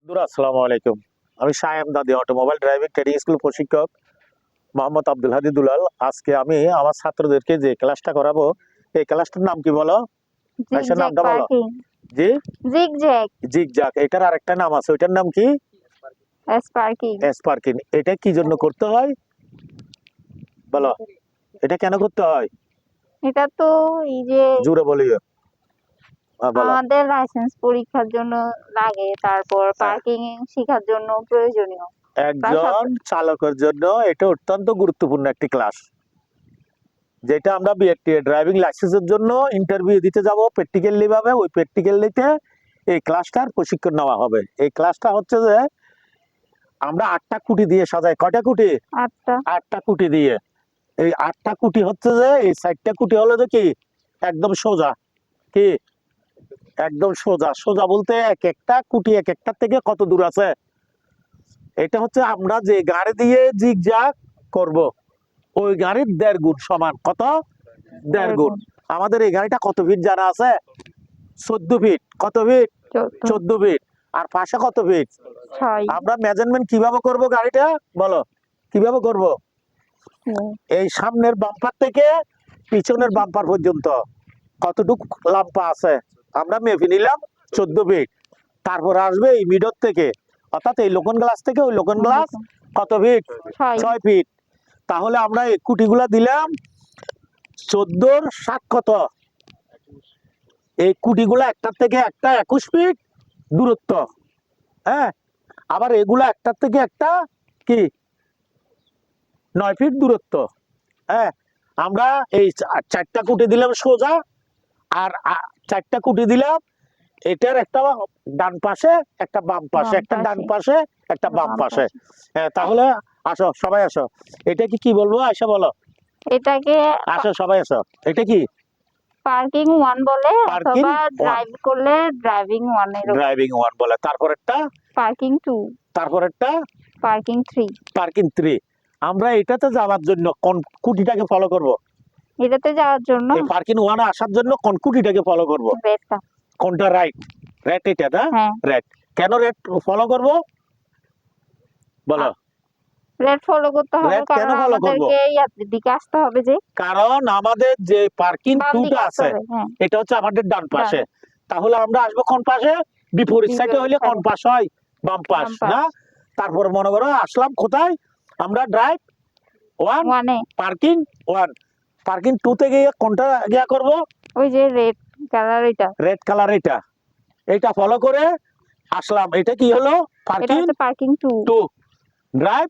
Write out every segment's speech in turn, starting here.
আসসালামু আলাইকুম। আমি শায়াম দাদি অটোমোবাইল ড্রাইভিং ট্রেনিং স্কুল প্রশিক্ষক মোহাম্মদ আব্দুল হাদি দুলাল। আজকে আমি আমার ছাত্রদেরকে যে ক্লাসটা করাবো, এই ক্লাসটার নাম কি বলো? আয়শা, জিগজ্যাগ নামটা বলো। পার্কিং। জি, জিগজ্যাগ জিগজ্যাগ। এটার আরেকটা নাম আছে, ওইটার নাম কি? স্পার্কিং। স্পার্কিং। এটা কি জন্য করতে হয় বলো? এটা কেন করতে হয়? এটা তো এই যে জোরে বলিও। বলো। আমাদের লাইসেন্স পরীক্ষার জন্য লাগে, তারপর পার্কিং শেখার জন্য প্রয়োজনীয়। একজন চালকের জন্য এটা অত্যন্ত গুরুত্বপূর্ণ একটি ক্লাস, যেটা আমরা বিএটি ড্রাইভিং লাইসেন্সের জন্য ইন্টারভিউ দিতে যাব প্র্যাকটিক্যালি ভাবে। ওই প্র্যাকটিক্যালিতে এই ক্লাসটার প্রশিক্ষণ নেওয়া হবে। এই ক্লাসটা হচ্ছে যে আমরা 8টা কুটি দিয়ে সাজাই। কয়টা কুটি? 8টা কুটি দিয়ে। এই 8টা কুটি হচ্ছে যে এই 4টা কুটি হলো যে কি একদম সোজা, কি একদম সোজা। সোজা বলতে এক একটা কুটি এক একটার থেকে কত দূর আছে, এটা হচ্ছে আমরা যে গাড়ি দিয়ে জিগজ্যাগ করব ওই গাড়ির 1.5 গুণ সমান। কত? 1.5 গুণ। আমাদের এই গাড়িটা কত ফিট জানা আছে? 14 ফিট। কত ফিট? 14 ফিট। আর পাশে কত ফিট? 6। আমরা মেজারমেন্ট কিভাবে করব গাড়িটা বলো, কিভাবে করব? এই সামনের বাম্পার থেকে পিছনের বাম্পার পর্যন্ত কতটুকু লাম্পা আছে আমরা মেপে নিলাম 14 ফিট। তারপর আসবে এই মিডর থেকে, অর্থাৎ এই লোকন গ্লাস থেকে ওই লোকন গ্লাস কত ফিট? 6 ফিট। তাহলে আমরা এই কুটিগুলা দিলাম 14 × 7 কত? এই কুটিগুলা একটার থেকে একটা 21 ফিট দূরত্ব। হ্যাঁ, আবার এগুলা একটার থেকে একটা কি 9 ফিট দূরত্ব। হ্যাঁ, আমরা এই 4টা কুটি দিলাম সোজা, আর 4টা কুটি দিলাম এটার একটা ডান পাশে একটা বাম পাশে, একটা ডান পাশে একটা বাম পাশে। হ্যাঁ, তাহলে আসো সবাই আসো। এটা কি বলবো আয়শা বলো? এটাকে আসো সবাই আসো। এটা কি? পার্কিং 1 বলে, অথবা ড্রাইভ করলে ড্রাইভিং 1 এর। ড্রাইভিং 1 বলে। তারপরেরটা পার্কিং 2। তারপরেরটা পার্কিং 3। পার্কিং 3। আমরা এটাতে যাওয়ার জন্য কোন কুটিটাকে ফলো করব? এটাতে যাওয়ার জন্য এই পার্কিং 1 এ আসার জন্য কোন কুটিটাকে ফলো করব? রেডটা। কোনটা? রাইট। রাইট এটা না? হ্যাঁ। রাইট। কেন রেড ফলো করব বলো? রেড ফলো করতে হবে red কেন কারণ follow করব? আমাদেরকে ইয়াত্রীর দিকে আসতে হবে, যে কারণ আমাদের যে পার্কিং বাম 2টা দিকে আসতে আছে হবে। হ্যাঁ, এটা হচ্ছে আমাদের ডান পাশে। তাহলে আমরা আসবো কোন পাশে? বিপরীত সাইডে হইলে কোন পাশ হয়? বাম পাশ না? তারপর মনে করো আসলাম কোথায় আমরা? ড্রাইভ 1 1 এ। পার্কিং 1। পার্কিং 2 তে গিয়ে কোনটা গিয়া করব? ওই যে রেড কালার, এটা রেড কালার। এটা ফলো করে আসলাম। এটা কি হলো? এটা পার্কিং হচ্ছে পার্কিং 2। 2, ড্রাইভ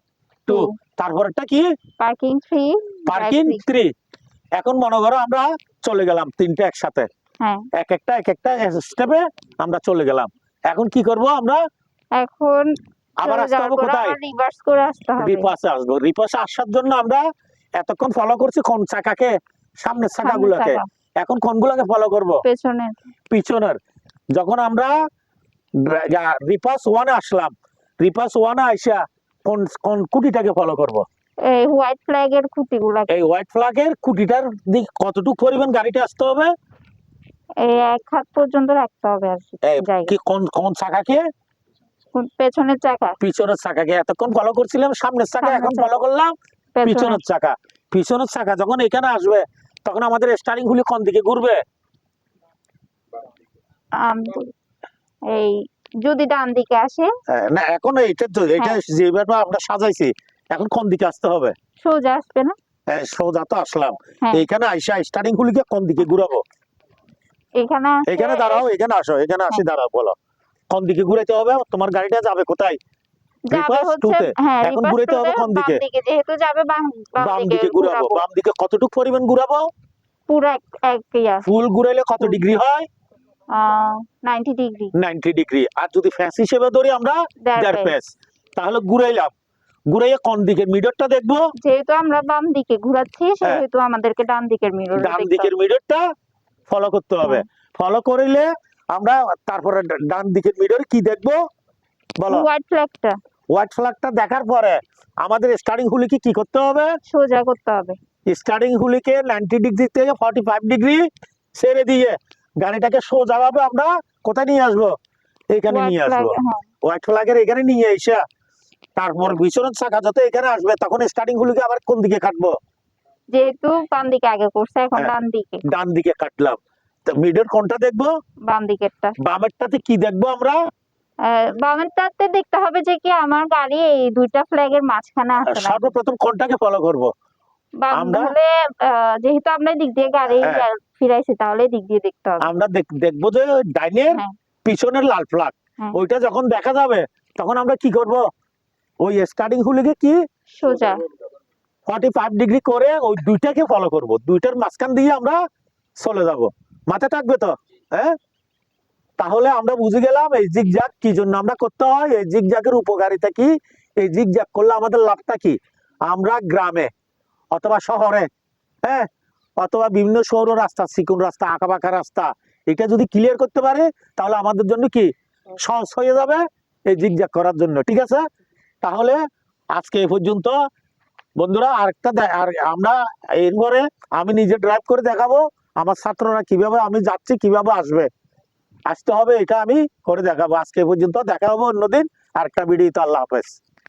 2। তারপরটা কি? পার্কিং 3। পার্কিং 3। এখন মনে করো আমরা চলে গেলাম তিনটা একসাথে। হ্যাঁ, এক একটা স্টেপে আমরা চলে গেলাম। এখন কি করব আমরা? এখন আবার আসতে হবে কোথায়? রিভার্স করে আসতে হবে। রিপাসে আসবো। রিপাসে আসার জন্য আমরা এতক্ষণ ফলো করছি কোন চাকাকে? সামনের চাকাগুলোকে। এখন কোনগুলোকে ফলো করব? পেছনের। পিছনের। যখন আমরা রিপাস 1 এ আসলাম, রিপাস 1 এ আইসা কোন কোন কুটিটাকে ফলো করব? এই হোয়াইট ফ্ল্যাগের খুঁটিগুলো। এই হোয়াইট ফ্ল্যাগের কুটিটার দিক কতটুকু পরিমাণ গাড়িটা আসতে হবে? এই 1 হাত পর্যন্ত রাখতে হবে আর কি কোন কোন চাকাকে? পেছনের চাকা। পিছনের চাকাকে এতক্ষণ ফলো করছিলাম সামনের চাকা, এখন ফলো করলাম পিছনের চাকা। পিছনের চাকা যখন এখানে আসবে তখন আমাদের স্টারিং হুইল কোন দিকে ঘুরবে? এই যদি ডান দিকে আসে না, এখন এটা যেভাবে আমরা সাজাইছি এখন কোন দিকে আসতে হবে? সোজা আসবে না? সোজা তো আসলাম। এইখানে আইসা স্টারিং হুইলকে কোন দিকে ঘুরাবো? এখানে দাঁড়াও, এখানে আসো, এখানে আসি দাঁড়াও, বলো কোন দিকে ঘুরাইতে হবে? তোমার গাড়িটা যাবে কোথায়? রিভার্স 2 তে। এখন ঘুরাইতে হবে কোন দিকে? যেহেতু যাবে বাম দিকে ঘুরাবো। বাম দিকে কতটুকু পরিমাণ ঘুরাবো? পুরো এক ফুল ঘুরাইলে কত ডিগ্রি হয়? 90 ডিগ্রি। 90 ডিগ্রি। আর যদি ফেস হিসেবে ধরি আমরা 1.5 ফেস, তাহলে ঘুরাইলাম। ঘুরাইয়া কোন দিকের মিররটা দেখবো? যেহেতু আমরা বাম দিকে ঘোরাচ্ছি সেহেতু আমাদেরকে ডান দিকের মিরর, ডান দিকের মিররটা ফলো করতে হবে। ফলো করিলে আমরা তারপরে ডান দিকের মিরর কি দেখবো বলো? হোয়াইট ফ্ল্যাগটা। হোয়াইট ফ্ল্যাগটা দেখার পরে আমাদের স্টারিং হুইলকে কি করতে হবে? সোজা করতে হবে। স্টারিং হুইলকে 90 ডিগ্রি থেকে 45 ডিগ্রি ছেড়ে দিয়ে গাড়িটাকে সোজাভাবে আমরা কোথায় নিয়ে আসবো? এখানে নিয়ে আসবো। হোয়াইট ফ্ল্যাগের এখানে নিয়ে এসে তারপর পিছনের চাকা যত এখানে আসবে তখন স্টার্টিং গুলিকে আবার কোন দিকে কাটবো? যেহেতু বাম দিকে আগে করছে এখন হ্যাঁ। ডান দিকে, ডান দিকে কাটলাম। তো মিডের কোনটা দেখবো? বাম দিকেরটা। বামেরটাতে কি দেখবো আমরা? বামেরটাতে দেখতে হবে যে কি আমার গাড়ি এই দুইটা ফ্ল্যাগের মাঝখানে আছে না। সর্বপ্রথম কোনটাকে ফলো করব? আমরা তাহলে যেহেতু আমরা দিক দিয়ে গাড়ি হ্যাঁ। ফিরাইছি তাহলে দিক দিয়ে দেখতে হবে। আমরা দেখবো যে ডাইনের হ্যাঁ। পিছনের লাল ফ্ল্যাগ হ্যাঁ। ওইটা যখন দেখা যাবে তখন আমরা কি করব? ওই স্টার্টিং হুলিকে কি সোজা 45 ডিগ্রি করে ওই দুইটাকে ফলো করব, দুইটার মাঝখান দিয়ে আমরা চলে যাব। মাথায় থাকবে তো? হ্যাঁ, তাহলে আমরা বুঝে গেলাম এই জিগজ্যাগ কি জন্য আমরা করতে হয়, এই জিগজ্যাগের উপকারিতা কি, এই জিগজ্যাগ করলে আমাদের লাভটা কি। আমরা গ্রামে অথবা শহরে, হ্যাঁ, অথবা বিভিন্ন সৌর রাস্তা, চিকন রাস্তা, আঁকা বাঁকা রাস্তা, এটা যদি ক্লিয়ার করতে পারে তাহলে আমাদের জন্য কি সহজ হয়ে যাবে এই জিগজ্যাগ করার জন্য। ঠিক আছে, তাহলে আজকে এই পর্যন্ত বন্ধুরা। আর আমরা এরপরে আমি নিজে ড্রাইভ করে দেখাবো, আমার ছাত্ররা কিভাবে আমি যাচ্ছি কিভাবে আসতে হবে এটা আমি করে দেখাবো। আজকে এই পর্যন্ত, দেখা হবে অন্যদিন আরেকটা ভিডিওতে। আল্লাহ হাফেজ।